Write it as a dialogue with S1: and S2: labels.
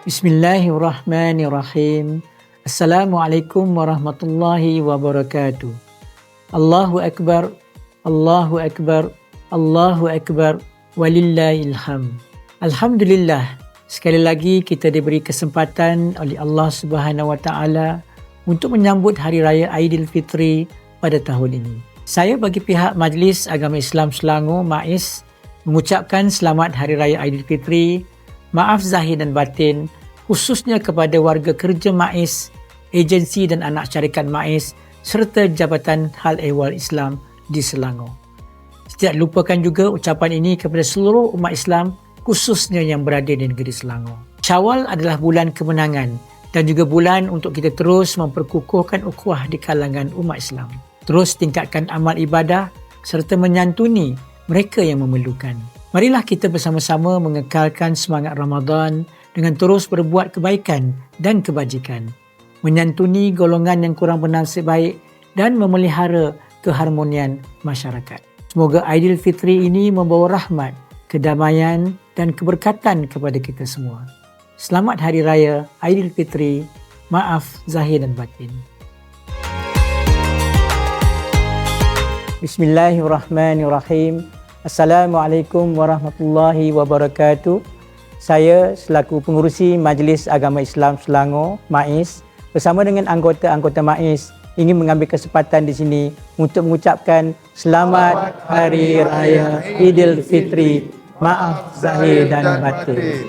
S1: Bismillahirrahmanirrahim. Assalamualaikum warahmatullahi wabarakatuh. Allahu Akbar, Allahu Akbar, Allahu Akbar, walillahil hamd. Alhamdulillah, sekali lagi kita diberi kesempatan oleh Allah Subhanahu Wa Taala untuk menyambut Hari Raya Aidilfitri pada tahun ini. Saya bagi pihak Majlis Agama Islam Selangor, MAIS, mengucapkan selamat Hari Raya Aidilfitri, maaf zahir dan batin, khususnya kepada warga kerja MAIS, agensi dan anak syarikat MAIS serta Jabatan Hal Ehwal Islam di Selangor. Tidak lupakan juga ucapan ini kepada seluruh umat Islam, khususnya yang berada di negeri Selangor. Syawal adalah bulan kemenangan dan juga bulan untuk kita terus memperkukuhkan ukhuwah di kalangan umat Islam. Terus tingkatkan amal ibadah serta menyantuni mereka yang memerlukan. Marilah kita bersama-sama mengekalkan semangat Ramadan dengan terus berbuat kebaikan dan kebajikan, menyantuni golongan yang kurang bernasib baik dan memelihara keharmonian masyarakat. Semoga Aidilfitri ini membawa rahmat, kedamaian dan keberkatan kepada kita semua. Selamat Hari Raya Aidilfitri, maaf zahir dan batin. Bismillahirrahmanirrahim. Assalamualaikum warahmatullahi wabarakatuh. Saya selaku pengurusi Majlis Agama Islam Selangor, MAIS, bersama dengan anggota-anggota MAIS ingin mengambil kesempatan di sini untuk mengucapkan Selamat Hari Raya Aidilfitri, maaf zahir dan batin.